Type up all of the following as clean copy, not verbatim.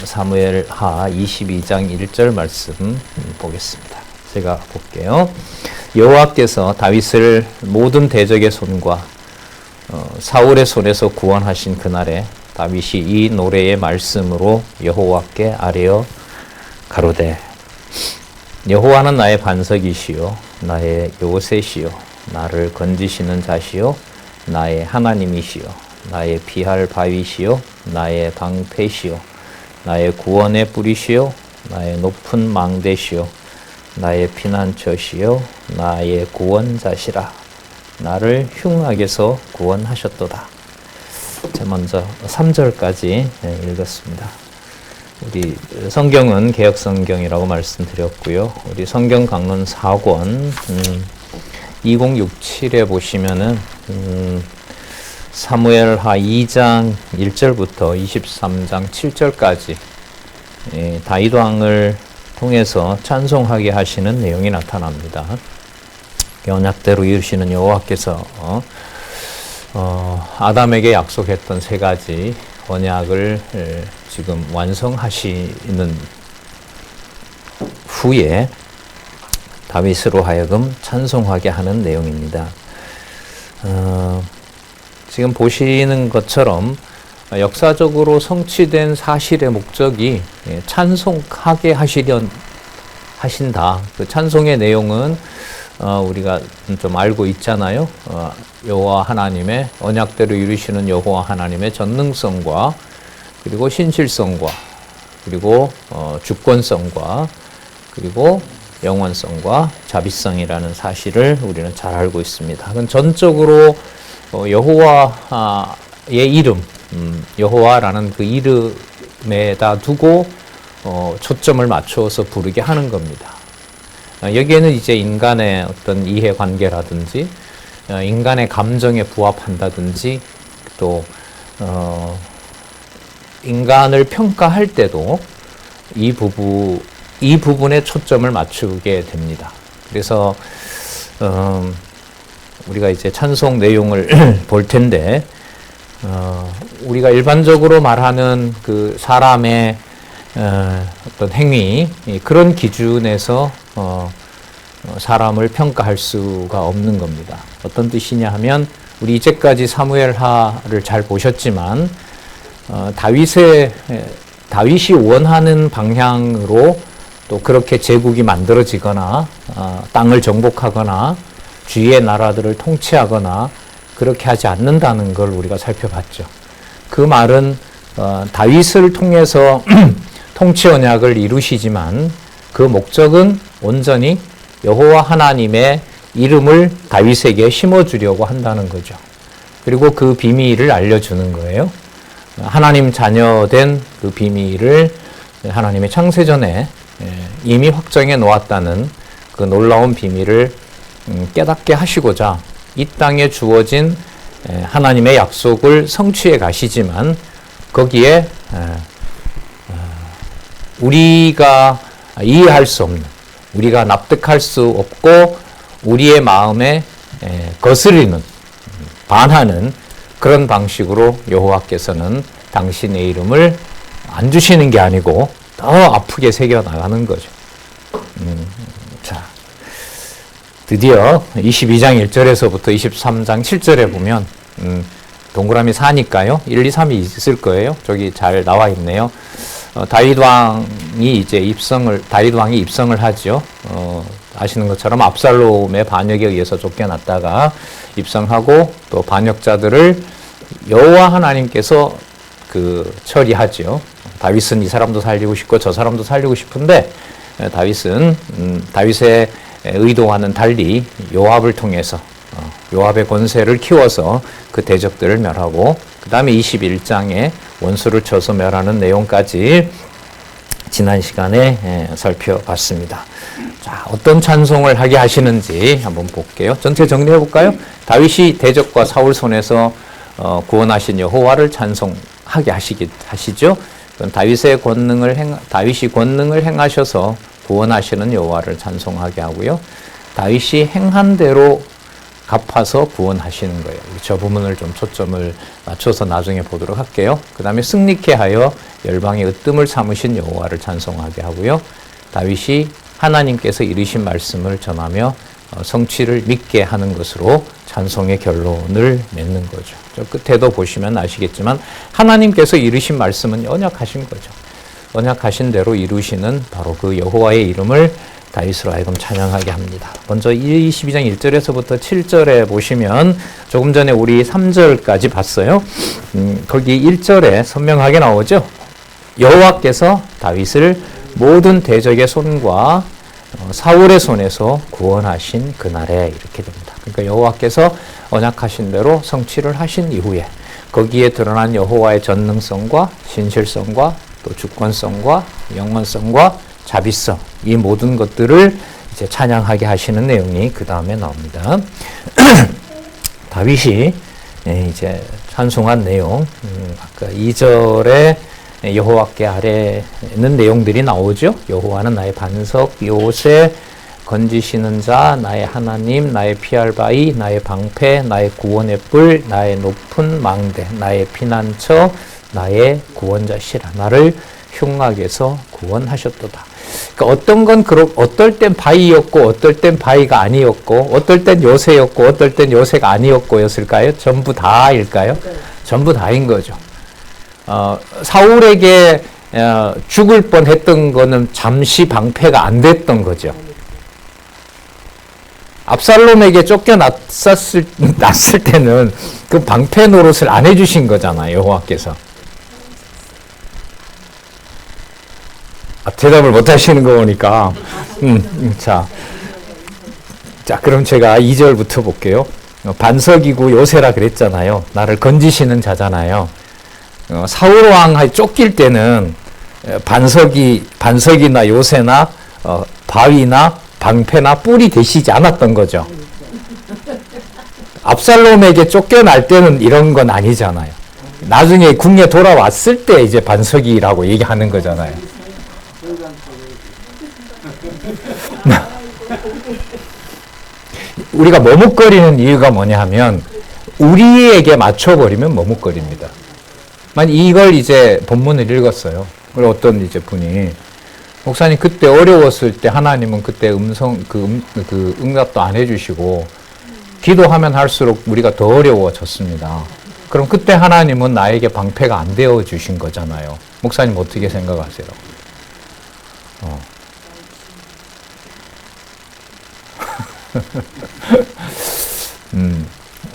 사무엘하 22장 1절 말씀 보겠습니다. 제가 볼게요. 여호와께서 다윗을 모든 대적의 손과 사울의 손에서 구원하신 그날에 다윗이 이 노래의 말씀으로 여호와께 아뢰어 가로되 여호와는 나의 반석이시요 나의 요새시요 나를 건지시는 자시요 나의 하나님이시요 나의 피할 바위시요 나의 방패시요 나의 구원의 뿌리시요 나의 높은 망대시요 나의 피난처시요 나의 구원자시라 나를 흉악에서 구원하셨도다. 자, 먼저 3절까지 읽었습니다. 우리 성경은 개역성경이라고 말씀드렸고요. 우리 성경 강론 4권 2067에 보시면은 사무엘하 2장 1절부터 23장 7절까지 다윗 왕을 통해서 찬송하게 하시는 내용이 나타납니다. 언약대로 이루시는 여호와께서 아담에게 약속했던 세 가지 언약을 지금 완성하시는 후에 다윗으로 하여금 찬송하게 하는 내용입니다. 지금 보시는 것처럼 역사적으로 성취된 사실의 목적이 찬송하게 하신다. 그 찬송의 내용은 우리가 좀 알고 있잖아요. 여호와 하나님의 언약대로 이루시는 여호와 하나님의 전능성과 그리고 신실성과 그리고 주권성과 그리고 영원성과 자비성이라는 사실을 우리는 잘 알고 있습니다. 그건 전적으로 여호와의 이름, 여호와라는 그 이름에다 두고 초점을 맞춰서 부르게 하는 겁니다. 여기에는 이제 인간의 어떤 이해관계라든지 인간의 감정에 부합한다든지 또 인간을 평가할 때도 이 부분에 초점을 맞추게 됩니다. 그래서 우리가 이제 찬송 내용을 볼 텐데 우리가 일반적으로 말하는 그 사람의 어떤 행위 그런 기준에서 사람을 평가할 수가 없는 겁니다. 어떤 뜻이냐 하면 우리 이제까지 사무엘하를 잘 보셨지만 다윗이 원하는 방향으로 또 그렇게 제국이 만들어지거나 땅을 정복하거나 주위의 나라들을 통치하거나 그렇게 하지 않는다는 걸 우리가 살펴봤죠. 그 말은 다윗을 통해서 통치 언약을 이루시지만 그 목적은 온전히 여호와 하나님의 이름을 다윗에게 심어주려고 한다는 거죠. 그리고 그 비밀을 알려주는 거예요. 하나님 자녀된 그 비밀을 하나님의 창세전에 이미 확정해 놓았다는 그 놀라운 비밀을 깨닫게 하시고자 이 땅에 주어진 하나님의 약속을 성취해 가시지만 거기에 우리가 이해할 수 없는, 우리가 납득할 수 없고 우리의 마음에 거스리는, 반하는 그런 방식으로 여호와께서는 당신의 이름을 안 주시는 게 아니고 더 아프게 새겨나가는 거죠. 자, 드디어 22장 1절에서부터 23장 7절에 보면 동그라미 4니까요. 1, 2, 3이 있을 거예요. 저기 잘 나와 있네요. 다윗 왕이 입성을 하죠. 아시는 것처럼 압살롬의 반역에 의해서 쫓겨났다가 입성하고 또 반역자들을 여호와 하나님께서 처리하죠. 다윗은 이 사람도 살리고 싶고 저 사람도 살리고 싶은데 다윗은 다윗의 의도와는 달리 요압을 통해서 요압의 권세를 키워서 그 대적들을 멸하고 그 다음에 21장에 원수를 쳐서 멸하는 내용까지 지난 시간에 살펴봤습니다. 자, 어떤 찬송을 하게 하시는지 한번 볼게요. 전체 정리해 볼까요? 다윗이 대적과 사울 손에서 구원하신 여호와를 찬송하게 하시죠. 다윗이 권능을 행하셔서 구원하시는 여호와를 찬송하게 하고요. 다윗이 행한 대로 갚아서 구원하시는 거예요. 저 부분을 좀 초점을 맞춰서 나중에 보도록 할게요. 그 다음에 승리케 하여 열방의 으뜸을 삼으신 여호와를 찬송하게 하고요. 다윗이 하나님께서 이르신 말씀을 전하며 성취를 믿게 하는 것으로 찬송의 결론을 맺는 거죠. 저 끝에도 보시면 아시겠지만 하나님께서 이르신 말씀은 언약하신 거죠. 언약하신 대로 이루시는 바로 그 여호와의 이름을 다윗으로 하여금 찬양하게 합니다. 먼저 22장 1절에서부터 7절에 보시면 조금 전에 우리 3절까지 봤어요. 거기 1절에 선명하게 나오죠. 여호와께서 다윗을 모든 대적의 손과 사울의 손에서 구원하신 그날에 이렇게 됩니다. 그러니까 여호와께서 언약하신 대로 성취를 하신 이후에 거기에 드러난 여호와의 전능성과 신실성과 또 주권성과 영원성과 자비성, 이 모든 것들을 이제 찬양하게 하시는 내용이 그 다음에 나옵니다. 다윗이 이제 찬송한 내용, 아까 2절에 여호와께 아뢰는 내용들이 나오죠. 여호와는 나의 반석, 요새 건지시는 자, 나의 하나님, 나의 피할 바위, 나의 방패, 나의 구원의 뿔, 나의 높은 망대, 나의 피난처, 나의 구원자시라. 나를 흉악에서 구원하셨도다. 그러니까 어떤 건 어떨 땐 바위였고 어떨 땐 바위가 아니었고 어떨 땐 요새였고 어떨 땐 요새가 아니었고였을까요? 전부 다일까요? 전부 다인 거죠. 사울에게 죽을 뻔했던 거는 잠시 방패가 안 됐던 거죠. 압살롬에게 쫓겨났을 때는 그 방패 노릇을 안 해주신 거잖아요, 여호와께서. 대답을 못 하시는 거 보니까. 자, 그럼 제가 2절부터 볼게요. 반석이고 요새라 그랬잖아요. 나를 건지시는 자잖아요. 사울왕이 쫓길 때는 반석이나 요새나 바위나 방패나 뿔이 되시지 않았던 거죠. 압살롬에게 쫓겨날 때는 이런 건 아니잖아요. 나중에 궁에 돌아왔을 때 이제 반석이라고 얘기하는 거잖아요. 우리가 머뭇거리는 이유가 뭐냐 하면 우리에게 맞춰버리면 머뭇거립니다. 이걸 이제 본문을 읽었어요. 그리고 어떤 이제 분이 목사님 그때 어려웠을 때 하나님은 그때 응답도 안 해주시고 기도하면 할수록 우리가 더 어려워졌습니다. 그럼 그때 하나님은 나에게 방패가 안 되어 주신 거잖아요. 목사님 어떻게 생각하세요?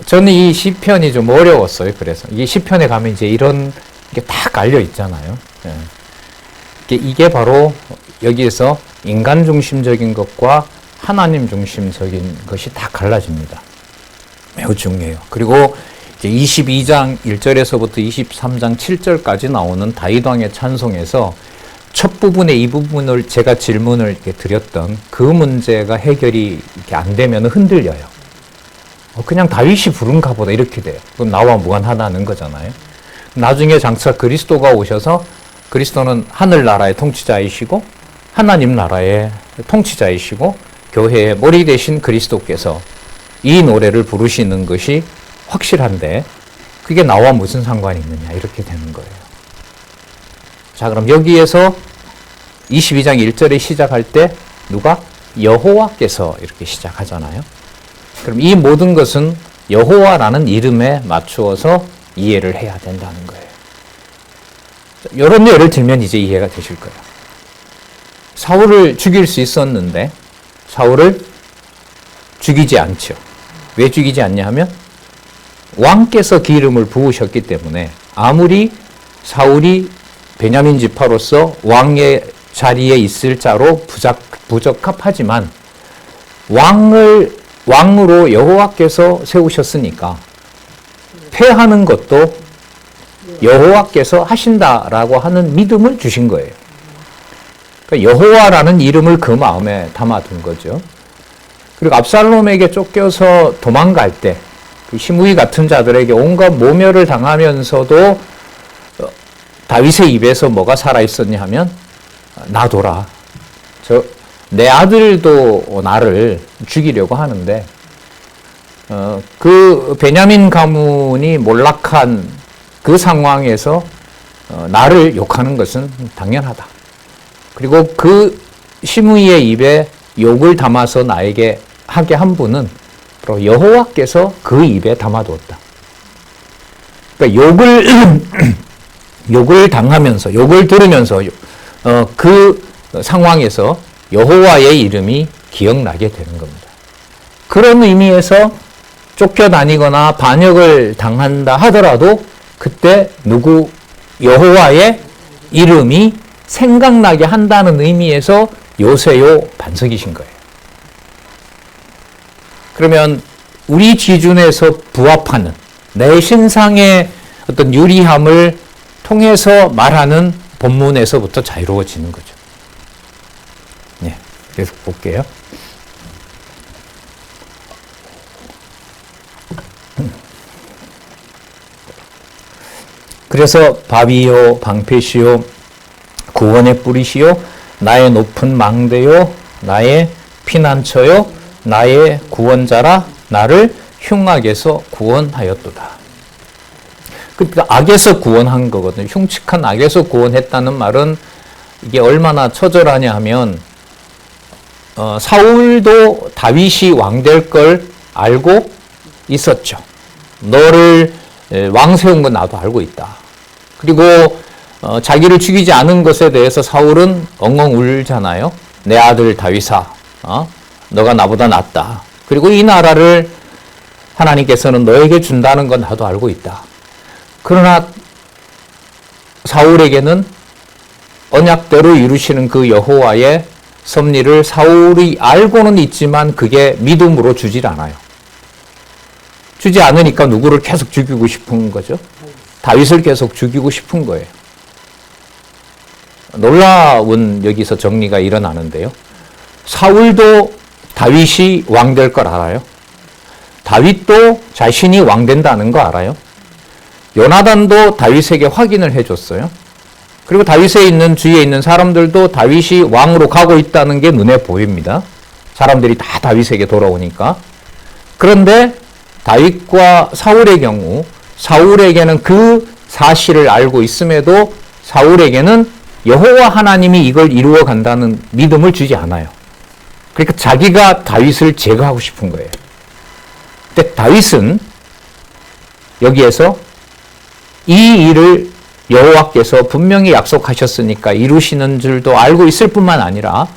저는 이 시편이 좀 어려웠어요. 그래서 이 시편에 가면 이제 이런 게 다 깔려 있잖아요. 이게 바로 여기에서 인간 중심적인 것과 하나님 중심적인 것이 다 갈라집니다. 매우 중요해요. 그리고 이제 22장 1절에서부터 23장 7절까지 나오는 다윗 왕의 찬송에서 첫 부분의 이 부분을 제가 질문을 이렇게 드렸던 그 문제가 해결이 이렇게 안 되면 흔들려요. 그냥 다윗이 부른가 보다 이렇게 돼요. 그럼 나와 무관하다는 거잖아요. 나중에 장차 그리스도가 오셔서 그리스도는 하늘나라의 통치자이시고 하나님 나라의 통치자이시고 교회의 머리 되신 그리스도께서 이 노래를 부르시는 것이 확실한데 그게 나와 무슨 상관이 있느냐 이렇게 되는 거예요. 자, 그럼 여기에서 22장 1절에 시작할 때 누가? 여호와께서 이렇게 시작하잖아요. 그럼 이 모든 것은 여호와라는 이름에 맞추어서 이해를 해야 된다는 거예요. 이런 예를 들면 이제 이해가 되실 거예요. 사울을 죽일 수 있었는데 사울을 죽이지 않죠. 왜 죽이지 않냐 하면 왕께서 기름을 부으셨기 때문에 아무리 사울이 베냐민 지파로서 왕의 자리에 있을 자로 부적합하지만 왕으로 여호와께서 세우셨으니까 패하는 것도 여호와께서 하신다라고 하는 믿음을 주신 거예요. 그러니까 여호와라는 이름을 그 마음에 담아둔 거죠. 그리고 압살롬에게 쫓겨서 도망갈 때 그 시므이 같은 자들에게 온갖 모멸을 당하면서도 다윗의 입에서 뭐가 살아있었냐 하면 놔둬라. 내 아들도 나를 죽이려고 하는데 그 베냐민 가문이 몰락한 그 상황에서 나를 욕하는 것은 당연하다. 그리고 그 시므이의 입에 욕을 담아서 나에게 하게 한 분은 바로 여호와께서 그 입에 담아두었다. 그러니까 욕을 당하면서, 욕을 들으면서 그 상황에서 여호와의 이름이 기억나게 되는 겁니다. 그런 의미에서 쫓겨다니거나 반역을 당한다 하더라도 그때 여호와의 이름이 생각나게 한다는 의미에서 요새요 반석이신 거예요. 그러면 우리 기준에서 부합하는 내 신상의 어떤 유리함을 통해서 말하는 본문에서부터 자유로워지는 거죠. 네, 계속 볼게요. 그래서 밥이요 방패시요 구원의 뿌리시요 나의 높은 망대요 나의 피난처요 나의 구원자라 나를 흉악에서 구원하였도다. 그러니까 악에서 구원한 거거든요. 흉측한 악에서 구원했다는 말은 이게 얼마나 처절하냐 하면 사울도 다윗이 왕될 걸 알고 있었죠. 너를 왕 세운 건 나도 알고 있다. 그리고 자기를 죽이지 않은 것에 대해서 사울은 엉엉 울잖아요. 내 아들 다윗아, 너가 나보다 낫다. 그리고 이 나라를 하나님께서는 너에게 준다는 건 나도 알고 있다. 그러나 사울에게는 언약대로 이루시는 그 여호와의 섭리를 사울이 알고는 있지만 그게 믿음으로 주질 않아요. 주지 않으니까 누구를 계속 죽이고 싶은 거죠. 다윗을 계속 죽이고 싶은 거예요. 놀라운 여기서 정리가 일어나는데요. 사울도 다윗이 왕될 걸 알아요. 다윗도 자신이 왕된다는 거 알아요. 요나단도 다윗에게 확인을 해줬어요. 그리고 다윗에 있는 주위에 있는 사람들도 다윗이 왕으로 가고 있다는 게 눈에 보입니다. 사람들이 다 다윗에게 돌아오니까. 그런데 다윗과 사울의 경우 사울에게는 그 사실을 알고 있음에도 사울에게는 여호와 하나님이 이걸 이루어 간다는 믿음을 주지 않아요. 그러니까 자기가 다윗을 제거하고 싶은 거예요. 근데 다윗은 여기에서 이 일을 여호와께서 분명히 약속하셨으니까 이루시는 줄도 알고 있을 뿐만 아니라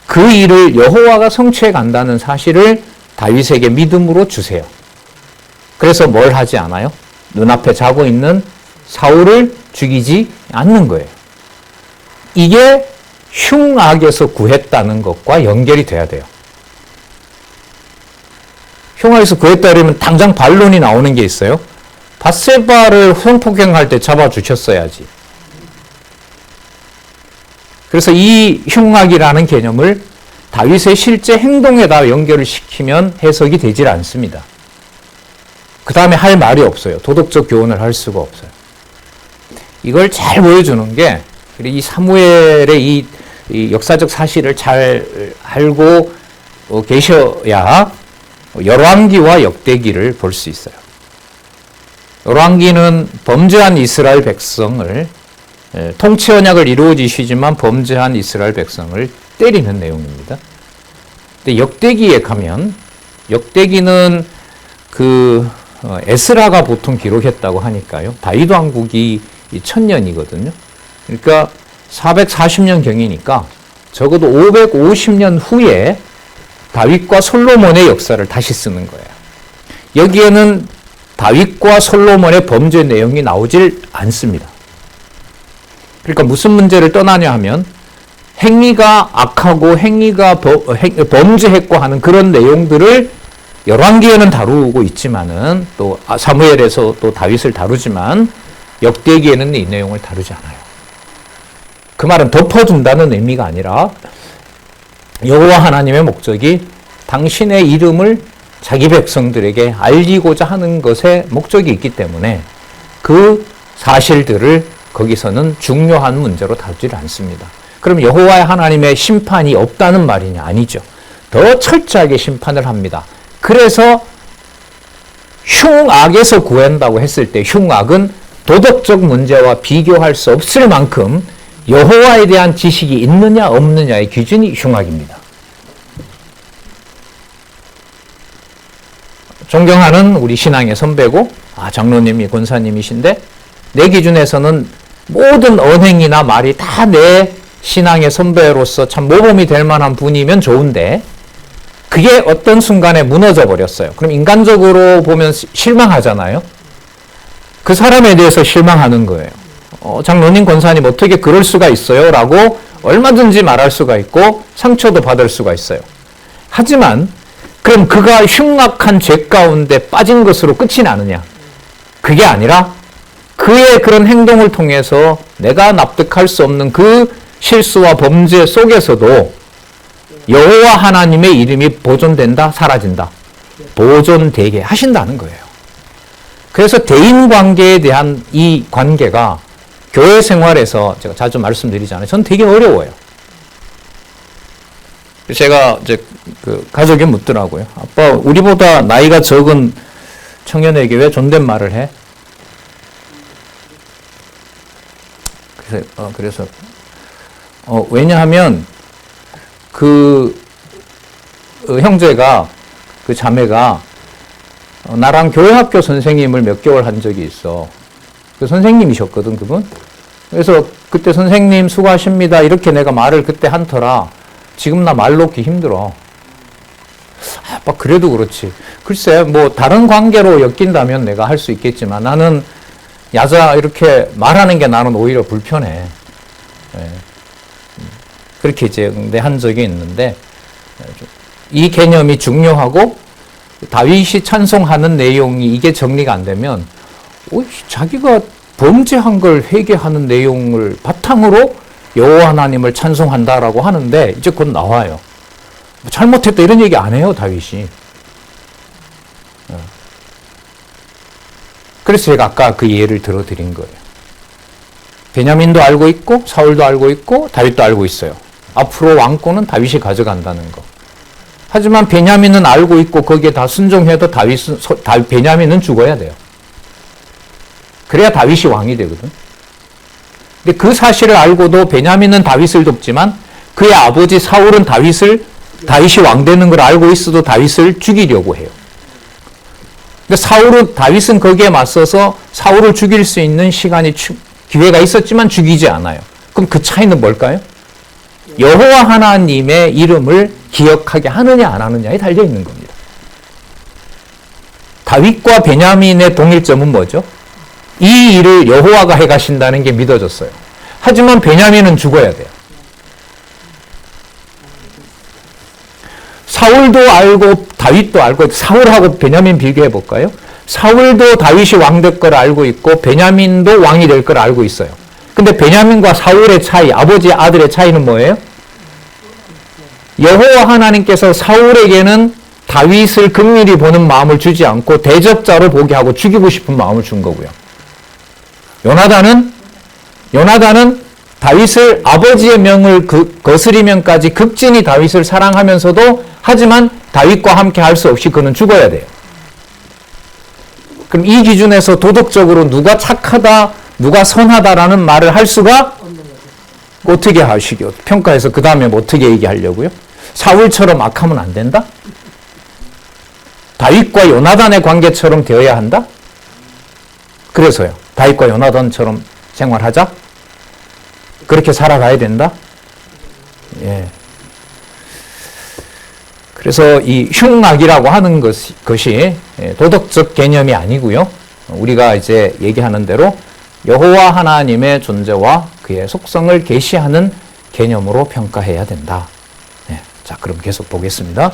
그 일을 여호와가 성취해 간다는 사실을 다윗에게 믿음으로 주세요. 그래서 뭘 하지 않아요? 눈앞에 자고 있는 사울을 죽이지 않는 거예요. 이게 흉악에서 구했다는 것과 연결이 돼야 돼요. 흉악에서 구했다 그러면 당장 반론이 나오는 게 있어요. 밧세바를 성폭행할 때 잡아주셨어야지. 그래서 이 흉악이라는 개념을 다윗의 실제 행동에다 연결을 시키면 해석이 되질 않습니다. 그 다음에 할 말이 없어요. 도덕적 교훈을 할 수가 없어요. 이걸 잘 보여주는 게 이 사무엘의 이 역사적 사실을 잘 알고 계셔야 열왕기와 역대기를 볼 수 있어요. 열왕기는 범죄한 이스라엘 백성을 통치 언약을 이루어지시지만 범죄한 이스라엘 백성을 때리는 내용입니다. 근데 역대기에 가면 역대기는 에스라가 보통 기록했다고 하니까요. 다윗 왕국이 1000년이거든요. 그러니까 440년 경이니까 적어도 550년 후에 다윗과 솔로몬의 역사를 다시 쓰는 거예요. 여기에는 다윗과 솔로몬의 범죄 내용이 나오질 않습니다. 그러니까 무슨 문제를 떠나냐 하면 행위가 악하고 행위가 범죄했고 하는 그런 내용들을 열왕기에는 다루고 있지만은 또 사무엘에서 또 다윗을 다루지만 역대기에는 이 내용을 다루지 않아요. 그 말은 덮어준다는 의미가 아니라 여호와 하나님의 목적이 당신의 이름을 자기 백성들에게 알리고자 하는 것에 목적이 있기 때문에 그 사실들을 거기서는 중요한 문제로 다루지 않습니다. 그럼 여호와 하나님의 심판이 없다는 말이냐? 아니죠. 더 철저하게 심판을 합니다. 그래서 흉악에서 구한다고 했을 때 흉악은 도덕적 문제와 비교할 수 없을 만큼 여호와에 대한 지식이 있느냐 없느냐의 기준이 흉악입니다. 존경하는 우리 신앙의 선배고 장로님이 권사님이신데 내 기준에서는 모든 언행이나 말이 다 내 신앙의 선배로서 참 모범이 될 만한 분이면 좋은데 그게 어떤 순간에 무너져 버렸어요. 그럼 인간적으로 보면 실망하잖아요. 그 사람에 대해서 실망하는 거예요. 장로님, 권사님 어떻게 그럴 수가 있어요? 라고 얼마든지 말할 수가 있고 상처도 받을 수가 있어요. 하지만 그럼 그가 흉악한 죄 가운데 빠진 것으로 끝이 나느냐? 그게 아니라 그의 그런 행동을 통해서 내가 납득할 수 없는 그 실수와 범죄 속에서도 여호와 하나님의 이름이 보존된다, 사라진다. 보존되게 하신다는 거예요. 그래서 대인관계에 대한 이 관계가 교회 생활에서 제가 자주 말씀드리잖아요. 전 되게 어려워요. 제가 이제 그 가족이 묻더라고요. 아빠, 우리보다 나이가 적은 청년에게 왜 존댓말을 해? 그래서 왜냐하면 그 형제가, 그 자매가 나랑 교회학교 선생님을 몇 개월 한 적이 있어. 그 선생님이셨거든, 그분. 그래서 그때 선생님 수고하십니다 이렇게 내가 말을 그때 한 터라 지금 나 말 놓기 힘들어. 아빠, 그래도 그렇지. 글쎄 뭐 다른 관계로 엮인다면 내가 할 수 있겠지만 나는 야자 이렇게 말하는 게 나는 오히려 불편해. 예. 그렇게 이제 한 적이 있는데 이 개념이 중요하고 다윗이 찬송하는 내용이 이게 정리가 안 되면 자기가 범죄한 걸 회개하는 내용을 바탕으로 여호와 하나님을 찬송한다라고 하는데 이제 곧 나와요. 잘못했다 이런 얘기 안 해요, 다윗이. 그래서 제가 아까 그 예를 들어드린 거예요. 베냐민도 알고 있고 사울도 알고 있고 다윗도 알고 있어요. 앞으로 왕권은 다윗이 가져간다는 거. 하지만 베냐민은 알고 있고 거기에 다 순종해도 베냐민은 죽어야 돼요. 그래야 다윗이 왕이 되거든. 근데 그 사실을 알고도 베냐민은 다윗을 돕지만 그의 아버지 사울은 다윗이 왕 되는 걸 알고 있어도 다윗을 죽이려고 해요. 근데 다윗은 거기에 맞서서 사울을 죽일 수 있는 기회가 있었지만 죽이지 않아요. 그럼 그 차이는 뭘까요? 여호와 하나님의 이름을 기억하게 하느냐 안 하느냐에 달려 있는 겁니다. 다윗과 베냐민의 동일점은 뭐죠? 이 일을 여호와가 해가신다는 게 믿어졌어요. 하지만 베냐민은 죽어야 돼요. 사울도 알고 다윗도 알고 사울하고 베냐민 비교해 볼까요? 사울도 다윗이 왕 될 걸 알고 있고 베냐민도 왕이 될 걸 알고 있어요. 근데 베냐민과 사울의 차이, 아버지 아들의 차이는 뭐예요? 여호와 하나님께서 사울에게는 다윗을 긍휼히 보는 마음을 주지 않고 대적자로 보게 하고 죽이고 싶은 마음을 준 거고요. 요나단은 다윗을 아버지의 명을 거스리면까지 극진히 다윗을 사랑하면서도 하지만 다윗과 함께 할 수 없이 그는 죽어야 돼요. 그럼 이 기준에서 도덕적으로 누가 착하다, 누가 선하다라는 말을 할 수가 어떻게 하시게요? 평가해서 그 다음에 어떻게 얘기하려고요? 사울처럼 악하면 안 된다? 다윗과 요나단의 관계처럼 되어야 한다? 그래서요. 다윗과 요나단처럼 생활하자? 그렇게 살아가야 된다? 예. 그래서 이 흉악이라고 하는 것이 도덕적 개념이 아니고요. 우리가 이제 얘기하는 대로 여호와 하나님의 존재와 그의 속성을 계시하는 개념으로 평가해야 된다. 네. 자, 그럼 계속 보겠습니다.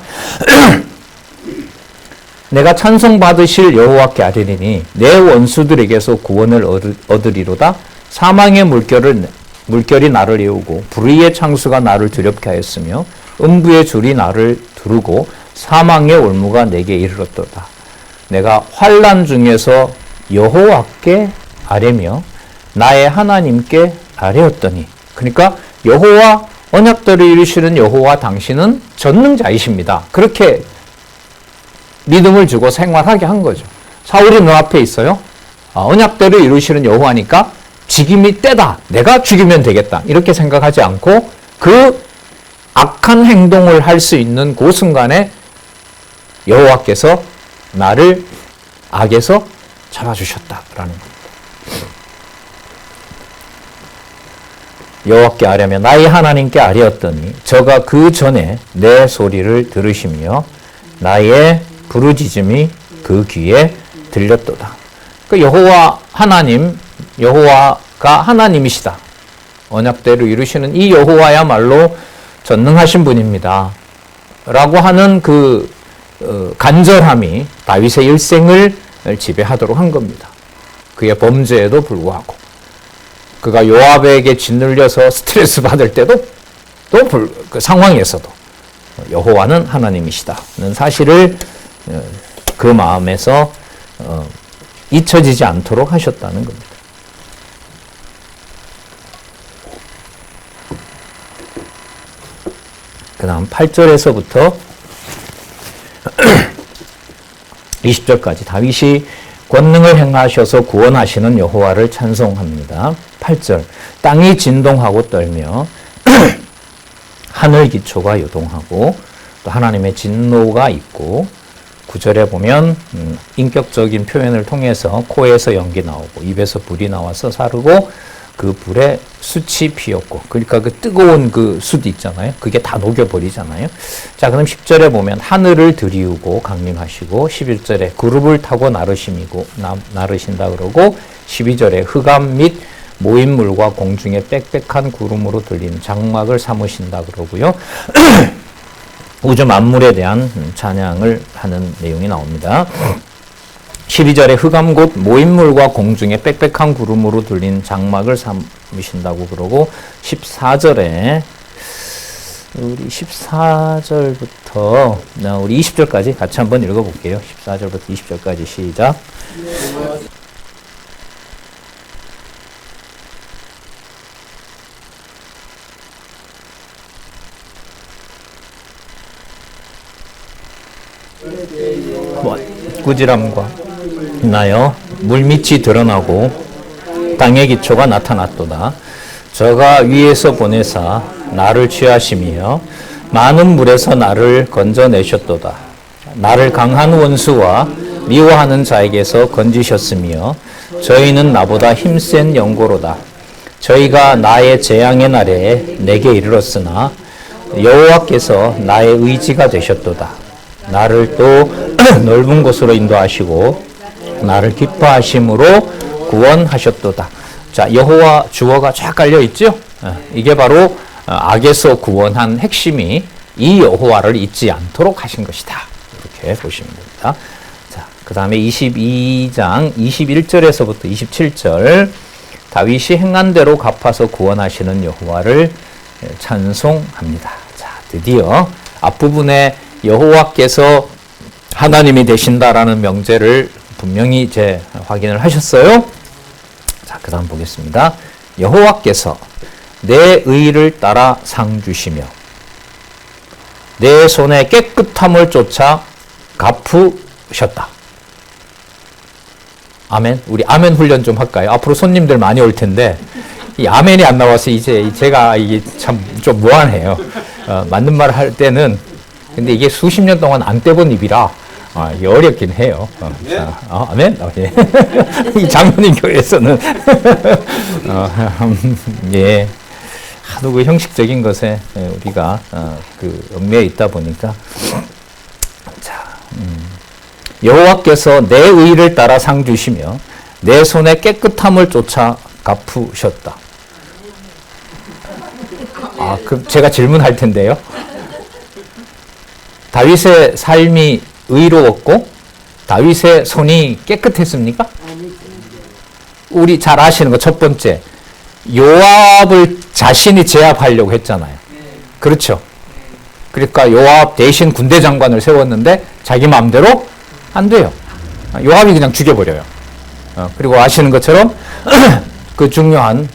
내가 찬송받으실 여호와께 아뢰리니 내 원수들에게서 구원을 얻으리로다. 사망의 물결이 나를 이루고 불의의 창수가 나를 두렵게 하였으며 음부의 줄이 나를 두르고 사망의 올무가 내게 이르렀도다. 내가 환난 중에서 여호와께 아뢰며 나의 하나님께 아뢰었더니, 그러니까 여호와, 언약들을 이루시는 여호와 당신은 전능자이십니다. 그렇게 믿음을 주고 생활하게 한 거죠. 사울이 눈앞에 있어요. 언약대로 이루시는 여호와니까 죽임이 때다. 내가 죽이면 되겠다. 이렇게 생각하지 않고 그 악한 행동을 할 수 있는 그 순간에 여호와께서 나를 악에서 잡아주셨다라는 겁니다. 여호와께 아뢰며 나의 하나님께 아뢰었더니 저가 그 전에 내 소리를 들으시며 나의 부르짖음이 그 귀에 들렸도다. 그 여호와 하나님, 여호와가 하나님이시다. 언약대로 이루시는 이 여호와야말로 전능하신 분입니다. 라고 하는 그 간절함이 다윗의 일생을 지배하도록 한 겁니다. 그의 범죄에도 불구하고 그가 요압에게 짓눌려서 스트레스 받을 때도 또 그 상황에서도 여호와는 하나님이시다는 사실을 그 마음에서 잊혀지지 않도록 하셨다는 겁니다. 그 다음 8절에서부터 20절까지 다윗이 권능을 행하셔서 구원하시는 여호와를 찬송합니다. 8절 땅이 진동하고 떨며 하늘 기초가 요동하고 또 하나님의 진노가 있고 9절에 보면 인격적인 표현을 통해서 코에서 연기 나오고 입에서 불이 나와서 사르고 그 불에 숯이 피었고 그러니까 그 뜨거운 그 숯 있잖아요. 그게 다 녹여버리잖아요. 자, 그럼 10절에 보면 하늘을 들이우고 강림하시고 11절에 그룹을 타고 나르신다 그러고 12절에 흑암 및 모인물과 공중에 빽빽한 구름으로 들린 장막을 삼으신다 그러고요. 우주 만물에 대한 찬양을 하는 내용이 나옵니다. 12절에 흑암 곧 모인물과 공중에 빽빽한 구름으로 들린 장막을 삼으신다고 그러고 14절에 우리 14절부터 우리 20절까지 같이 한번 읽어볼게요. 14절부터 20절까지 시작. 꾸지람과 나여 물밑이 드러나고 땅의 기초가 나타났도다. 저가 위에서 보내사 나를 취하시며 많은 물에서 나를 건져내셨도다. 나를 강한 원수와 미워하는 자에게서 건지셨으며 저희는 나보다 힘센 영고로다. 저희가 나의 재앙의 날에 내게 이르렀으나 여호와께서 나의 의지가 되셨도다. 나를 또 넓은 곳으로 인도하시고 나를 기뻐하심으로 구원하셨도다. 자, 여호와 주어가 쫙 깔려 있죠? 이게 바로 악에서 구원한 핵심이 이 여호와를 잊지 않도록 하신 것이다. 이렇게 보시면 됩니다. 자, 그 다음에 22장 21절에서부터 27절 다윗이 행한 대로 갚아서 구원하시는 여호와를 찬송합니다. 자, 드디어 앞부분에 여호와께서 하나님이 되신다라는 명제를 분명히 이제 확인을 하셨어요. 자, 그 다음 보겠습니다. 여호와께서 내 의를 따라 상 주시며 내 손의 깨끗함을 쫓아 갚으셨다. 아멘. 우리 아멘 훈련 좀 할까요? 앞으로 손님들 많이 올 텐데 이 아멘이 안 나와서 이제 제가 이게 참 좀 무안해요. 맞는 말 할 때는 근데 이게 수십 년 동안 안 떼본 입이라 이게 어렵긴 해요. 아멘. 예. 이 장로님 교회에서는 예. 하도 그 형식적인 것에 우리가 그 얽매여 있다 보니까 자, 여호와께서 내 의를 따라 상 주시며 내 손의 깨끗함을 쫓아 갚으셨다. 그럼 제가 질문할 텐데요. 다윗의 삶이 의로웠고 다윗의 손이 깨끗했습니까? 우리 잘 아시는 거 첫 번째, 요압을 자신이 제압하려고 했잖아요. 그렇죠? 그러니까 요압 대신 군대 장관을 세웠는데 자기 마음대로 안 돼요. 요압이 그냥 죽여버려요. 그리고 아시는 것처럼 그 중요한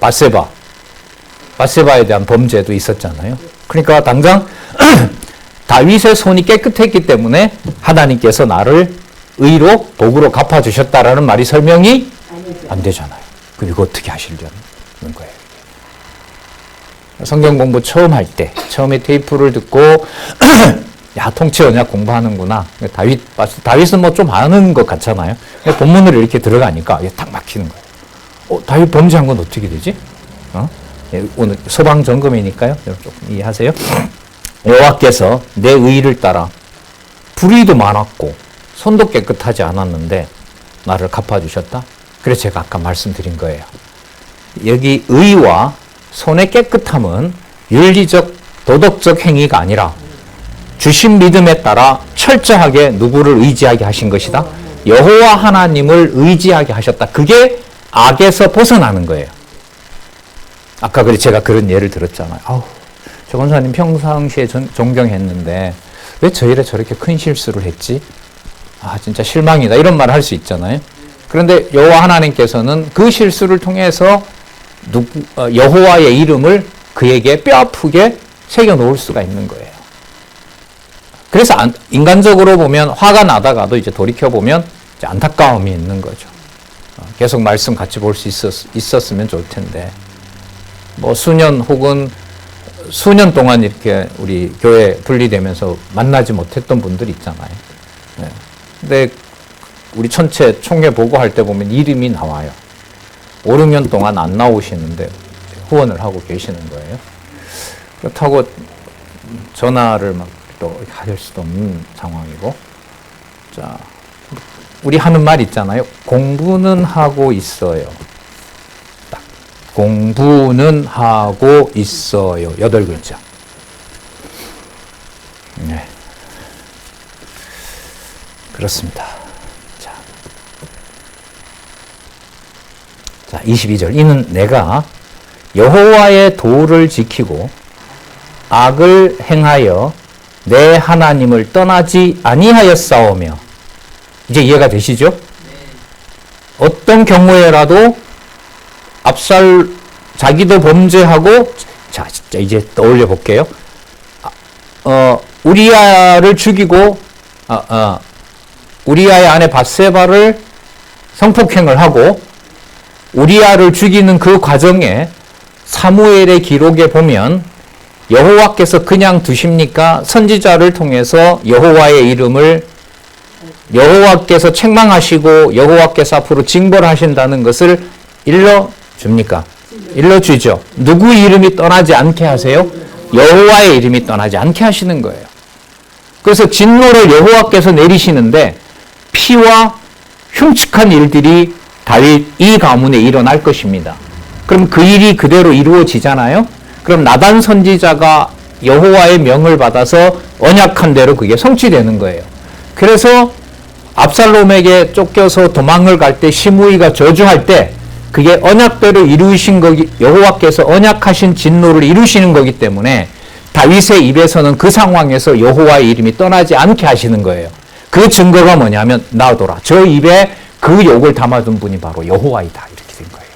바세바에 대한 범죄도 있었잖아요. 그러니까 당장 다윗의 손이 깨끗했기 때문에 하나님께서 나를 의로 복으로 갚아주셨다라는 말이 설명이 안 되잖아요. 그럼 이거 어떻게 하시려는 거예요? 성경 공부 처음 할 때, 처음에 테이프를 듣고, 야, 통치 언약 공부하는구나. 다윗은 뭐 좀 아는 것 같잖아요. 본문을 이렇게 들어가니까 이게 딱 막히는 거예요. 다윗 범죄한 건 어떻게 되지? 오늘 서방 점검이니까요. 조금 이해하세요. 여호와께서 내 의를 따라 불의도 많았고 손도 깨끗하지 않았는데 나를 갚아주셨다. 그래서 제가 아까 말씀드린 거예요. 여기 의와 손의 깨끗함은 윤리적, 도덕적 행위가 아니라 주신 믿음에 따라 철저하게 누구를 의지하게 하신 것이다. 여호와 하나님을 의지하게 하셨다. 그게 악에서 벗어나는 거예요. 아까 제가 그런 예를 들었잖아요. 저 권사님 평상시에 존경했는데 왜 저 일에 저렇게 큰 실수를 했지? 진짜 실망이다. 이런 말을 할 수 있잖아요. 그런데 여호와 하나님께서는 그 실수를 통해서 여호와의 이름을 그에게 뼈아프게 새겨 놓을 수가 있는 거예요. 그래서 인간적으로 보면 화가 나다가도 이제 돌이켜보면 이제 안타까움이 있는 거죠. 계속 말씀 같이 볼 수 있었으면 좋을 텐데 뭐 수년 혹은 수년 동안 이렇게 우리 교회 분리되면서 만나지 못했던 분들 있잖아요. 근데 우리 전체 총회 보고할 때 보면 이름이 나와요. 5, 6년 동안 안 나오시는데 후원을 하고 계시는 거예요. 그렇다고 전화를 막 또 할 수도 없는 상황이고. 자, 우리 하는 말 있잖아요. 공부는 하고 있어요. 딱. 공부는 하고 있어요. 8글자. 네. 그렇습니다. 자, 22절. 이는 내가 여호와의 도를 지키고 악을 행하여 내 하나님을 떠나지 아니하였사오며. 이제 이해가 되시죠? 네. 어떤 경우에라도 자기도 범죄하고, 자, 진짜 이제 떠올려 볼게요. 우리아를 죽이고, 우리아의 아내 밧세바를 성폭행을 하고, 우리아를 죽이는 그 과정에 사무엘의 기록에 보면 여호와께서 그냥 두십니까? 선지자를 통해서 여호와의 이름을 여호와께서 책망하시고 여호와께서 앞으로 징벌하신다는 것을 일러줍니까? 일러주죠. 누구 이름이 떠나지 않게 하세요? 여호와의 이름이 떠나지 않게 하시는 거예요. 그래서 진노를 여호와께서 내리시는데 피와 흉측한 일들이 다윗 이 가문에 일어날 것입니다. 그럼 그 일이 그대로 이루어지잖아요. 그럼 나단 선지자가 여호와의 명을 받아서 언약한 대로 그게 성취되는 거예요. 그래서 압살롬에게 쫓겨서 도망을 갈 때 시므이가 저주할 때 그게 언약대로 이루신 거기, 여호와께서 언약하신 진노를 이루시는 거기 때문에 다윗의 입에서는 그 상황에서 여호와의 이름이 떠나지 않게 하시는 거예요. 그 증거가 뭐냐면 나오더라. 저 입에 그 욕을 담아둔 분이 바로 여호와이다. 이렇게 된 거예요.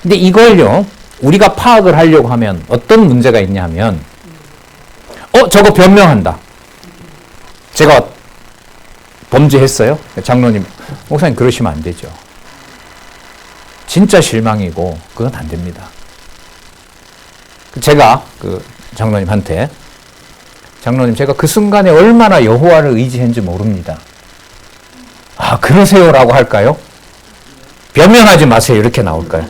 근데 이걸요, 우리가 파악을 하려고 하면 어떤 문제가 있냐면, 저거 변명한다. 제가 범죄했어요? 장로님, 목사님 그러시면 안 되죠. 진짜 실망이고, 그건 안 됩니다. 제가 장로님한테, 장로님, 제가 그 순간에 얼마나 여호와를 의지했는지 모릅니다. 그러세요라고 할까요? 변명하지 마세요. 이렇게 나올까요?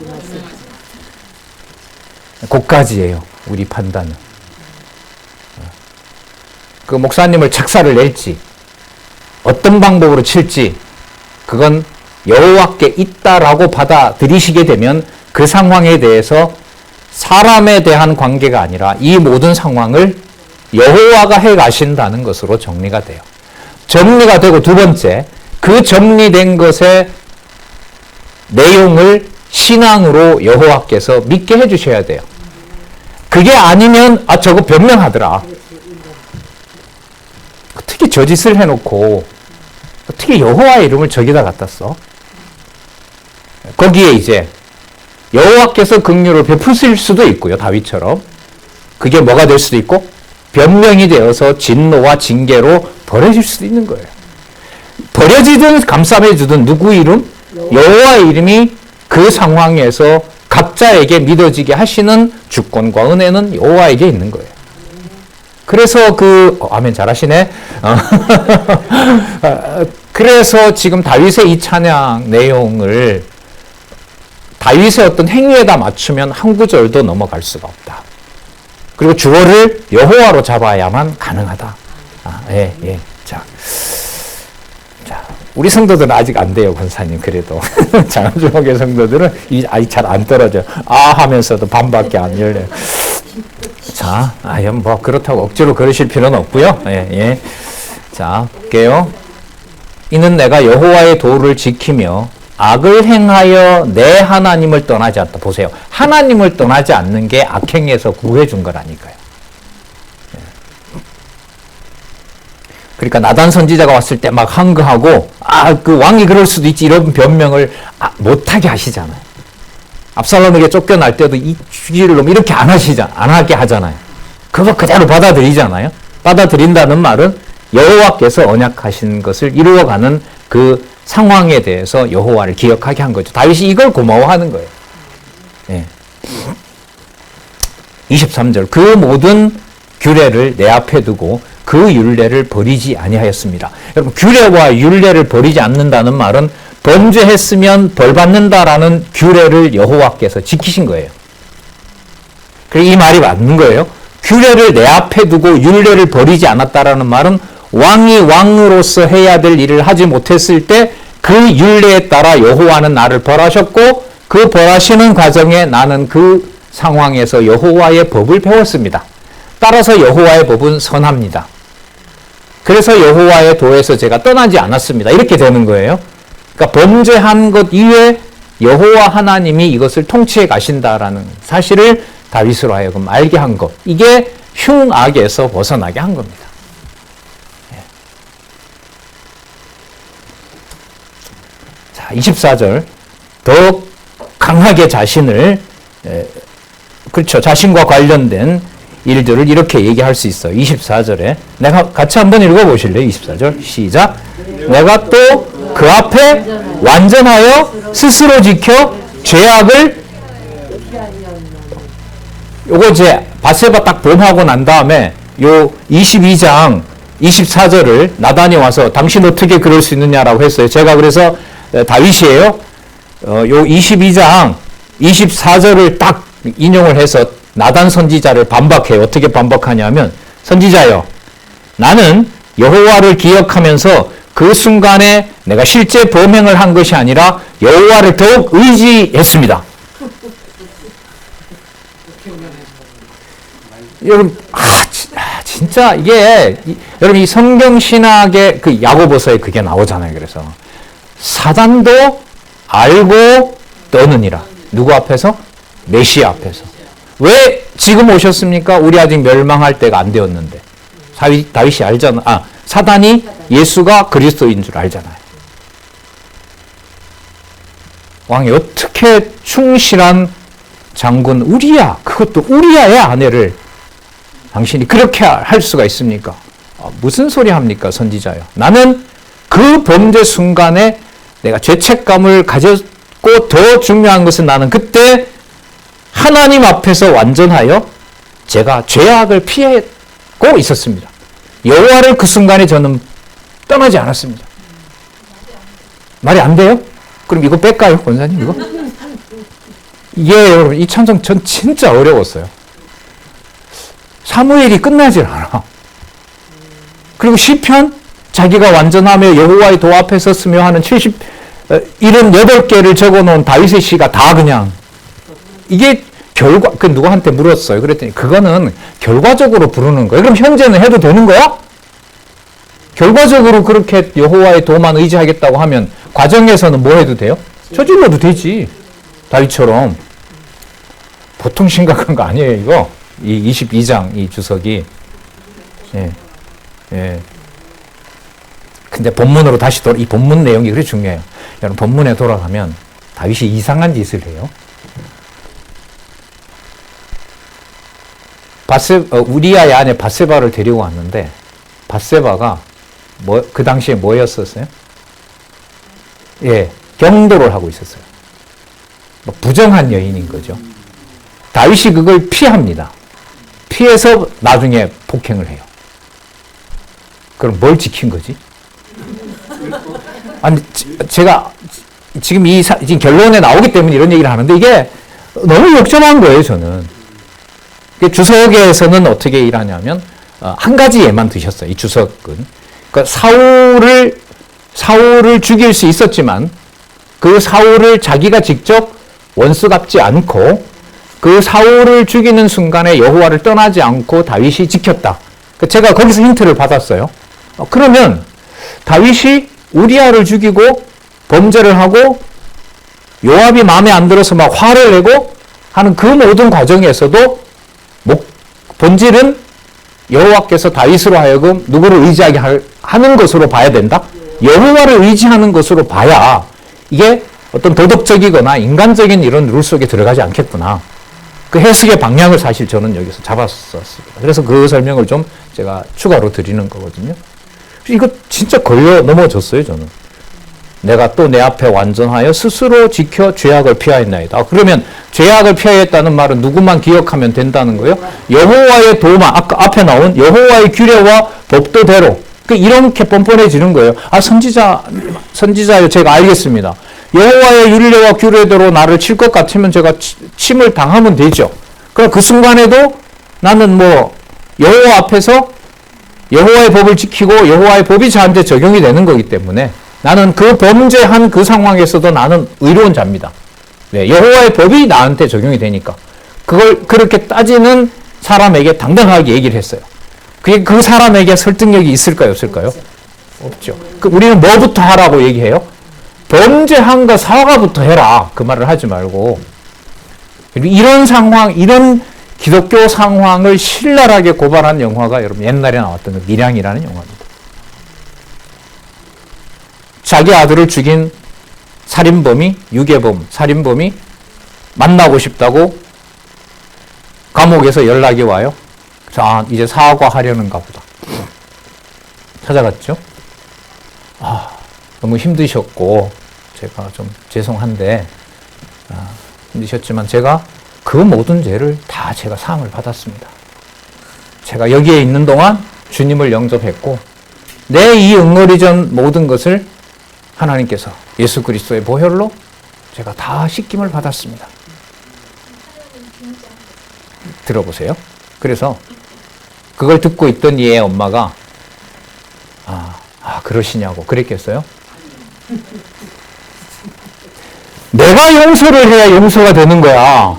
그까지예요. 우리 판단은. 그 목사님을 책사를 낼지, 어떤 방법으로 칠지, 그건 여호와께 있다라고 받아들이시게 되면 그 상황에 대해서 사람에 대한 관계가 아니라 이 모든 상황을 여호와가 해 가신다는 것으로 정리가 돼요. 정리가 되고 두 번째, 그 정리된 것의 내용을 신앙으로 여호와께서 믿게 해주셔야 돼요. 그게 아니면 저거 변명하더라. 어떻게 저 짓을 해놓고 어떻게 여호와의 이름을 저기다 갖다 써? 거기에 이제 여호와께서 긍휼을 베푸실 수도 있고요. 다윗처럼. 그게 뭐가 될 수도 있고 변명이 되어서 진노와 징계로 버려질 수도 있는 거예요. 버려지든 감싸매주든 누구 이름? 여호와의 이름이 그 상황에서 각자에게 믿어지게 하시는 주권과 은혜는 여호와에게 있는 거예요. 그래서 아멘 잘하시네. 그래서 지금 다윗의 이 찬양 내용을 다윗의 어떤 행위에다 맞추면 한 구절도 넘어갈 수가 없다. 그리고 주어를 여호와로 잡아야만 가능하다. 예. 자, 우리 성도들은 아직 안 돼요, 권사님. 그래도 장암주목의 성도들은 아직 잘 안 떨어져. 하면서도 반밖에 안 열려요. 자, 뭐 그렇다고 억지로 그러실 필요는 없고요. 예. 자, 볼게요. 이는 내가 여호와의 도를 지키며 악을 행하여 내 하나님을 떠나지 않다. 보세요. 하나님을 떠나지 않는 게 악행에서 구해준 거라니까요. 그러니까 나단 선지자가 왔을 때 막 항거하고 그 왕이 그럴 수도 있지 이런 변명을 못하게 하시잖아요. 압살롬에게 쫓겨날 때도 이 죽일 놈 이렇게 안 하게 하잖아요. 그거 그대로 받아들이잖아요. 받아들인다는 말은 여호와께서 언약하신 것을 이루어가는 그 상황에 대해서 여호와를 기억하게 한 거죠. 다윗이 이걸 고마워하는 거예요. 예. 23절 그 모든 규례를 내 앞에 두고 그 율례를 버리지 아니하였습니다. 여러분 규례와 율례를 버리지 않는다는 말은 범죄했으면 벌 받는다라는 규례를 여호와께서 지키신 거예요. 그리고 이 말이 맞는 거예요. 규례를 내 앞에 두고 율례를 버리지 않았다라는 말은 왕이 왕으로서 해야 될 일을 하지 못했을 때 그 율례에 따라 여호와는 나를 벌하셨고 그 벌하시는 과정에 나는 그 상황에서 여호와의 법을 배웠습니다. 따라서 여호와의 법은 선합니다. 그래서 여호와의 도에서 제가 떠나지 않았습니다. 이렇게 되는 거예요. 그러니까 범죄한 것 이외에 여호와 하나님이 이것을 통치해 가신다라는 사실을 다윗으로 하여금 알게 한 것. 이게 흉악에서 벗어나게 한 겁니다. 자, 24절. 더욱 강하게 자신을 그렇죠. 자신과 관련된 일들을 이렇게 얘기할 수 있어요. 24절에 내가 같이 한번 읽어보실래요? 24절 시작. 내가 또 그 앞에 완전하여 스스로 지켜 죄악을 요거 이제 바세바 딱 범하고 난 다음에 요 22장 24절을 나단이 와서 당신 어떻게 그럴 수 있느냐라고 했어요. 제가 그래서 다윗이에요. 요 22장 24절을 딱 인용을 해서 나단 선지자를 반박해요. 어떻게 반박하냐면 선지자여 나는 여호와를 기억하면서 그 순간에 내가 실제 범행을 한 것이 아니라 여호와를 더욱 의지했습니다. 여러분 진짜 이게 여러분 이 성경 신학의 그 야고보서에 그게 나오잖아요. 그래서 사단도 알고 떠느니라. 누구 앞에서? 메시아 앞에서. 왜 지금 오셨습니까? 우리 아직 멸망할 때가 안 되었는데. 다윗이 알잖아. 사단이 예수가 그리스도인 줄 알잖아요. 왕이 어떻게 충실한 장군 우리야, 그것도 우리야의 아내를 당신이 그렇게 할 수가 있습니까? 무슨 소리 합니까, 선지자요? 나는 그 범죄 순간에 내가 죄책감을 가졌고 더 중요한 것은 나는 그때 하나님 앞에서 완전하여 제가 죄악을 피하고 있었습니다. 여호와를 그 순간에 저는 떠나지 않았습니다. 말이 안 돼요? 그럼 이거 뺄까요, 권사님? 이거? 이게 여러분 이 찬송 전 진짜 어려웠어요. 사무엘이 끝나질 않아. 그리고 시편 자기가 완전하며 여호와의 도 앞에 섰으며 하는 78개를 적어놓은 다윗의 시가 다 그냥 이게 그 누구한테 물었어요. 그랬더니 그거는 결과적으로 부르는 거예요. 그럼 현재는 해도 되는 거야? 결과적으로 그렇게 여호와의 도만 의지하겠다고 하면 과정에서는 뭐 해도 돼요? 저질러도 되지. 다윗처럼. 보통 심각한 거 아니에요, 이거. 이 22장 이 주석이. 예. 근데 본문으로 다시 이 본문 내용이 그렇게 중요해요. 여러분 본문에 돌아가면 다윗이 이상한 짓을 해요. 우리아의 아내 밧세바를 데리고 왔는데 밧세바가 그 당시에 뭐였었어요? 예, 경도를 하고 있었어요. 부정한 여인인 거죠. 다윗이 그걸 피합니다. 피해서 나중에 폭행을 해요. 그럼 뭘 지킨 거지? 아니, 제가 지금 지금 결론에 나오기 때문에 이런 얘기를 하는데 이게 너무 역점한 거예요, 저는. 주석에서는 어떻게 일하냐면, 한 가지 예만 드셨어요, 이 주석은. 그러니까 사울을 죽일 수 있었지만, 그 사울을 자기가 직접 원수 갚지 않고, 그 사울을 죽이는 순간에 여호와를 떠나지 않고 다윗이 지켰다. 제가 거기서 힌트를 받았어요. 그러면 다윗이 우리아를 죽이고 범죄를 하고 요압이 마음에 안 들어서 막 화를 내고 하는 그 모든 과정에서도 본질은 여호와께서 다윗으로 하여금 누구를 의지하게 하는 것으로 봐야 된다. 여호와를 의지하는 것으로 봐야 이게 어떤 도덕적이거나 인간적인 이런 룰 속에 들어가지 않겠구나. 그 해석의 방향을 사실 저는 여기서 잡았었습니다. 그래서 그 설명을 좀 제가 추가로 드리는 거거든요. 이거 진짜 걸려 넘어졌어요, 저는. 내가 또 내 앞에 완전하여 스스로 지켜 죄악을 피하였나이다. 그러면 죄악을 피하였다는 말은 누구만 기억하면 된다는 거예요? 여호와의 도만, 아까 앞에 나온 여호와의 규례와 법도대로. 이렇게 뻔뻔해지는 거예요. 선지자요, 제가 알겠습니다. 여호와의 율례와 규례대로 나를 칠 것 같으면 제가 침을 당하면 되죠. 그럼 그 순간에도 나는 여호와 앞에서 여호와의 법을 지키고 여호와의 법이 저한테 적용이 되는 거기 때문에 나는 그 범죄한 그 상황에서도 나는 의로운 자입니다. 네, 여호와의 법이 나한테 적용이 되니까. 그걸 그렇게 따지는 사람에게 당당하게 얘기를 했어요. 그 사람에게 설득력이 있을까요, 없을까요? 없죠. 우리는 뭐부터 하라고 얘기해요? 범죄한 거 사과부터 해라. 그 말을 하지 말고. 이런 상황, 이런 기독교 상황을 신랄하게 고발한 영화가 여러분 옛날에 나왔던 그 밀양이라는 영화입니다. 자기 아들을 죽인 살인범이, 유괴범, 살인범이 만나고 싶다고 감옥에서 연락이 와요. 자, 이제 사과하려는가 보다. 찾아갔죠. 너무 힘드셨고 제가 좀 죄송한데 힘드셨지만 제가 그 모든 죄를 다 제가 사함을 받았습니다. 제가 여기에 있는 동안 주님을 영접했고 내 이 응어리전 모든 것을 하나님께서 예수 그리스도의 보혈로 제가 다 씻김을 받았습니다. 들어보세요. 그래서 그걸 듣고 있던 얘의 엄마가 그러시냐고 그랬겠어요? 내가 용서를 해야 용서가 되는 거야.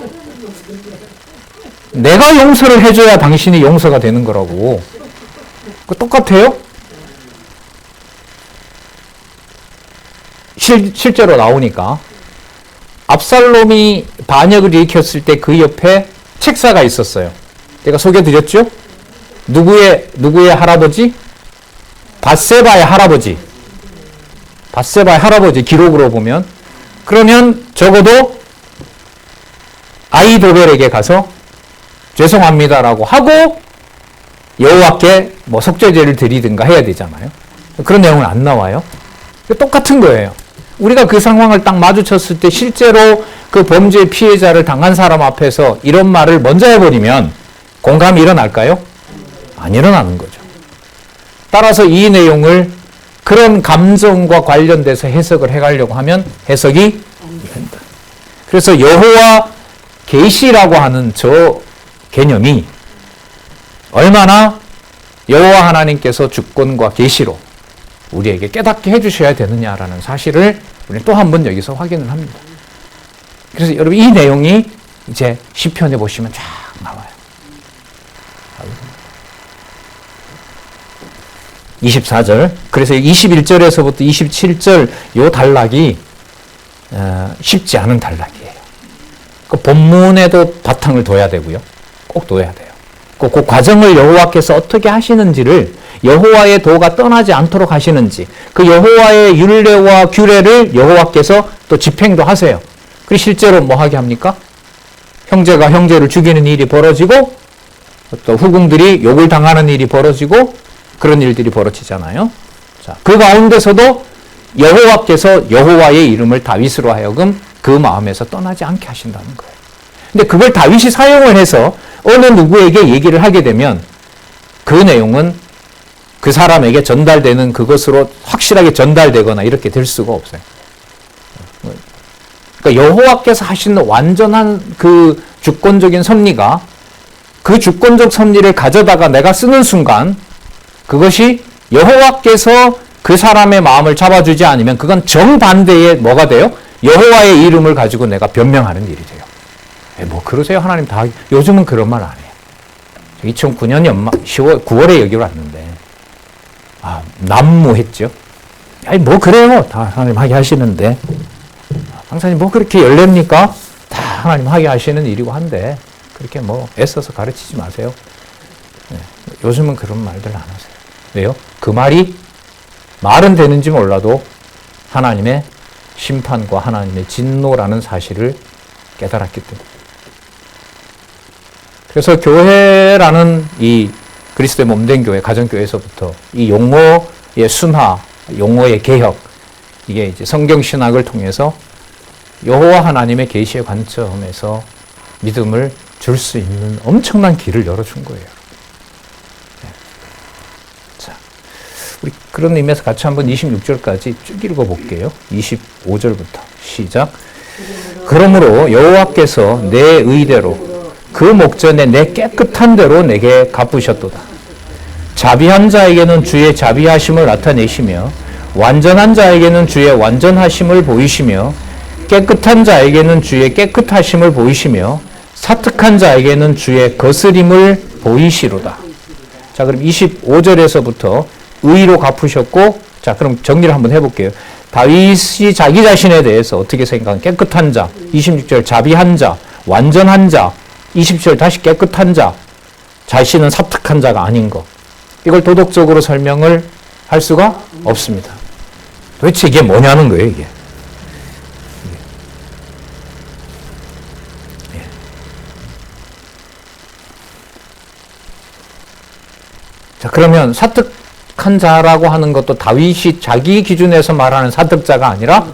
내가 용서를 해줘야 당신이 용서가 되는 거라고. 똑같아요? 실제로 나오니까 압살롬이 반역을 일으켰을 때 그 옆에 책사가 있었어요. 제가 소개드렸죠? 누구의 할아버지? 밧세바의 할아버지. 밧세바의 할아버지 기록으로 보면 그러면 적어도 아히도벨에게 가서 죄송합니다라고 하고 여호와께 속죄제를 드리든가 해야 되잖아요. 그런 내용은 안 나와요. 똑같은 거예요. 우리가 그 상황을 딱 마주쳤을 때 실제로 그 범죄 피해자를 당한 사람 앞에서 이런 말을 먼저 해버리면 공감이 일어날까요? 안 일어나는 거죠. 따라서 이 내용을 그런 감정과 관련돼서 해석을 해가려고 하면 해석이 된다. 그래서 여호와 계시라고 하는 저 개념이 얼마나 여호와 하나님께서 주권과 계시로 우리에게 깨닫게 해주셔야 되느냐라는 사실을 우리는 또 한 번 여기서 확인을 합니다. 그래서 여러분 이 내용이 이제 시편에 보시면 쫙 나와요. 24절. 그래서 21절에서부터 27절 요 단락이 쉽지 않은 단락이에요. 그 본문에도 바탕을 둬야 되고요. 꼭 둬야 돼요. 그 과정을 여호와께서 어떻게 하시는지를 여호와의 도가 떠나지 않도록 하시는지 그 여호와의 율례와 규례를 여호와께서 또 집행도 하세요. 그리고 실제로 뭐 하게 합니까? 형제가 형제를 죽이는 일이 벌어지고 또 후궁들이 욕을 당하는 일이 벌어지고 그런 일들이 벌어지잖아요. 자, 그 가운데서도 여호와께서 여호와의 이름을 다윗으로 하여금 그 마음에서 떠나지 않게 하신다는 거예요. 근데 그걸 다윗이 사용을 해서 어느 누구에게 얘기를 하게 되면 그 내용은 그 사람에게 전달되는 그것으로 확실하게 전달되거나 이렇게 될 수가 없어요. 그러니까 여호와께서 하시는 완전한 그 주권적인 섭리가 그 주권적 섭리를 가져다가 내가 쓰는 순간 그것이 여호와께서 그 사람의 마음을 잡아주지 않으면 그건 정반대의 뭐가 돼요? 여호와의 이름을 가지고 내가 변명하는 일이 돼요. 뭐 그러세요? 하나님 다 요즘은 그런 말 안 해요. 2009년 10월 9월에 여기 왔는데 난무했죠. 아니 뭐 그래요? 다 하나님 하게 하시는데 강사님 뭐 그렇게 열렙니까? 다 하나님 하게 하시는 일이고 한데 그렇게 뭐 애써서 가르치지 마세요. 네, 요즘은 그런 말들 안 하세요. 왜요? 그 말은 되는지 몰라도 하나님의 심판과 하나님의 진노라는 사실을 깨달았기 때문에. 그래서 교회라는 이 그리스도의 몸된 교회, 가정교회에서부터 이 용어의 순화, 용어의 개혁, 이게 이제 성경신학을 통해서 여호와 하나님의 계시의 관점에서 믿음을 줄 수 있는 엄청난 길을 열어준 거예요. 자, 우리 그런 의미에서 같이 한번 26절까지 쭉 읽어볼게요. 25절부터 시작. 그러므로 여호와께서 내 의대로 그 목전에 내 깨끗한 대로 내게 갚으셨도다. 자비한 자에게는 주의 자비하심을 나타내시며 완전한 자에게는 주의 완전하심을 보이시며 깨끗한 자에게는 주의 깨끗하심을 보이시며 사특한 자에게는 주의 거스림을 보이시로다. 자, 그럼 25절에서부터 의로 갚으셨고, 자, 그럼 정리를 한번 해볼게요. 다윗이 자기 자신에 대해서 어떻게 생각하는 깨끗한 자, 26절 자비한 자, 완전한 자, 27절 다시 깨끗한 자, 자신은 사특한 자가 아닌 것. 이걸 도덕적으로 설명을 할 수가 없습니다. 도대체 이게 뭐냐는 거예요, 이게. 자, 그러면 사특한 자라고 하는 것도 다윗이 자기 기준에서 말하는 사특자가 아니라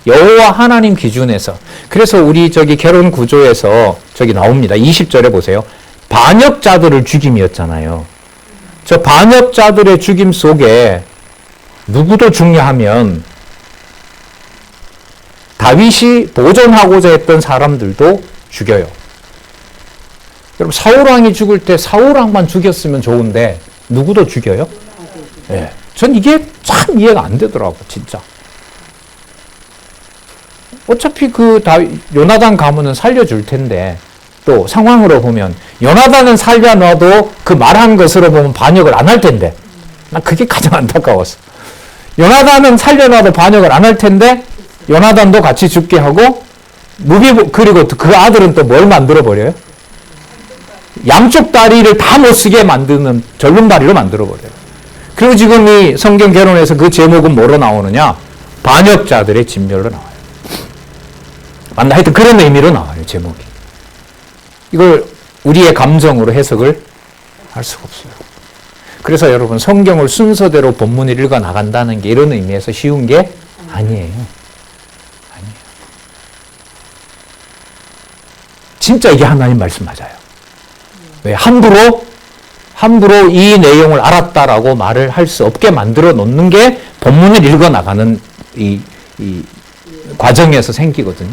여호와 하나님 기준에서. 그래서 우리 결혼 구조에서 나옵니다. 20절에 보세요. 반역자들을 죽임이었잖아요. 저 반역자들의 죽임 속에 누구도 중요하면 다윗이 보존하고자 했던 사람들도 죽여요. 여러분 사울왕이 죽을 때 사울왕만 죽였으면 좋은데 누구도 죽여요? 예. 전 이게 참 이해가 안 되더라고, 진짜. 어차피 요나단 가문은 살려줄 텐데, 또 상황으로 보면, 요나단은 살려놔도 그 말한 것으로 보면 반역을 안 할 텐데, 난 그게 가장 안타까웠어. 요나단은 살려놔도 반역을 안 할 텐데, 요나단도 같이 죽게 하고, 그리고 그 아들은 또 뭘 만들어버려요? 양쪽 다리를 다 못 쓰게 만드는 절름다리로 만들어버려요. 그리고 지금 이 성경 개론에서 그 제목은 뭐로 나오느냐? 반역자들의 진멸로 나와요. 맞나? 하여튼 그런 의미로 나와요, 제목이. 이걸 우리의 감정으로 해석을 할 수가 없어요. 그래서 여러분, 성경을 순서대로 본문을 읽어 나간다는 게 이런 의미에서 쉬운 게 아니에요. 진짜 이게 하나님 말씀 맞아요. 왜? 함부로 이 내용을 알았다라고 말을 할 수 없게 만들어 놓는 게 본문을 읽어 나가는 이 과정에서 생기거든요.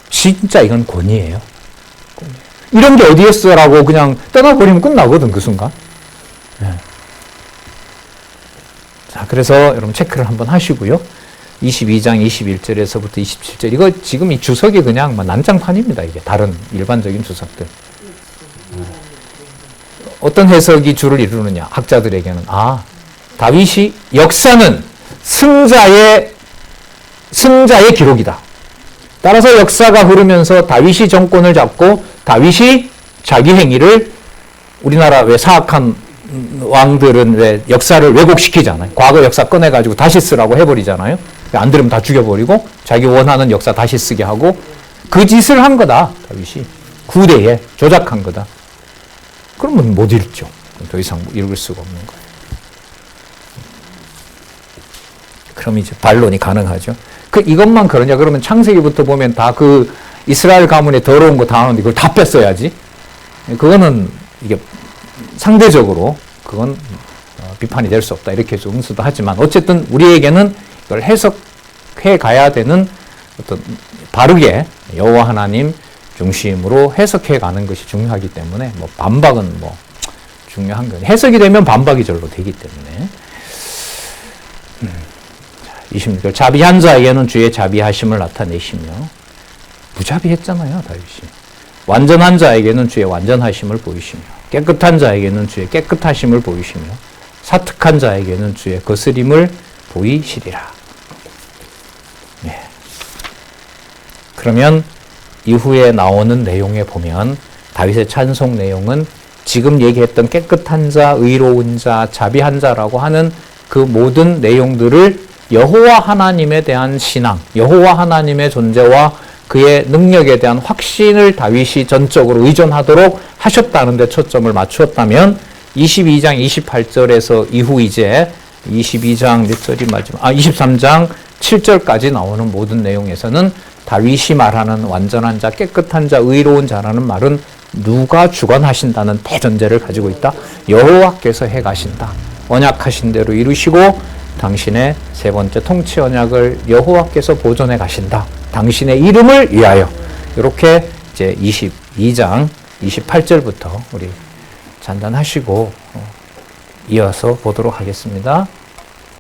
진짜 이건 권위예요. 이런 게 어디였어라고 그냥 떠나버리면 끝나거든, 그 순간. 네. 자, 그래서 여러분 체크를 한번 하시고요. 22장 21절에서부터 27절. 이거 지금 이 주석이 그냥 난장판입니다. 이게 다른 일반적인 주석들. 어떤 해석이 주를 이루느냐? 학자들에게는 다윗이 역사는 승자의 기록이다. 따라서 역사가 흐르면서 다윗이 정권을 잡고 다윗이 자기 행위를 우리나라 왜 사악한 왕들은 왜 역사를 왜곡시키잖아요. 과거 역사 꺼내가지고 다시 쓰라고 해버리잖아요. 안 들으면 다 죽여버리고 자기 원하는 역사 다시 쓰게 하고 그 짓을 한 거다. 다윗이 후대에 조작한 거다. 그러면 못 읽죠. 더 이상 읽을 수가 없는 거예요. 그럼 이제 반론이 가능하죠. 이것만 그러냐? 그러면 창세기부터 보면 다 그 이스라엘 가문의 더러운 거 다 하는데 이걸 다 뺐어야지. 그거는 이게 상대적으로 그건 비판이 될 수 없다. 이렇게 좀 응수도 하지만 어쨌든 우리에게는 이걸 해석해 가야 되는 어떤 바르게 여호와 하나님 중심으로 해석해 가는 것이 중요하기 때문에 뭐 반박은 뭐 중요한 건 해석이 되면 반박이 절로 되기 때문에 26절 자비한 자에게는 주의 자비하심을 나타내시며 무자비했잖아요 다윗이. 완전한 자에게는 주의 완전하심을 보이시며 깨끗한 자에게는 주의 깨끗하심을 보이시며 사특한 자에게는 주의 거스림을 보이시리라. 네. 그러면 이후에 나오는 내용에 보면 다윗의 찬송 내용은 지금 얘기했던 깨끗한 자, 의로운 자, 자비한 자라고 하는 그 모든 내용들을 여호와 하나님에 대한 신앙, 여호와 하나님의 존재와 그의 능력에 대한 확신을 다윗이 전적으로 의존하도록 하셨다는 데 초점을 맞추었다면 22장 28절에서 이후 이제 22장 몇 절이 마지막 23장 7절까지 나오는 모든 내용에서는 다윗이 말하는 완전한 자, 깨끗한 자, 의로운 자라는 말은 누가 주관하신다는 대전제를 가지고 있다. 여호와께서 해 가신다. 언약하신 대로 이루시고 당신의 세 번째 통치 언약을 여호와께서 보존해 가신다. 당신의 이름을 위하여. 이렇게 이제 22장 28절부터 우리 잔단하시고 이어서 보도록 하겠습니다.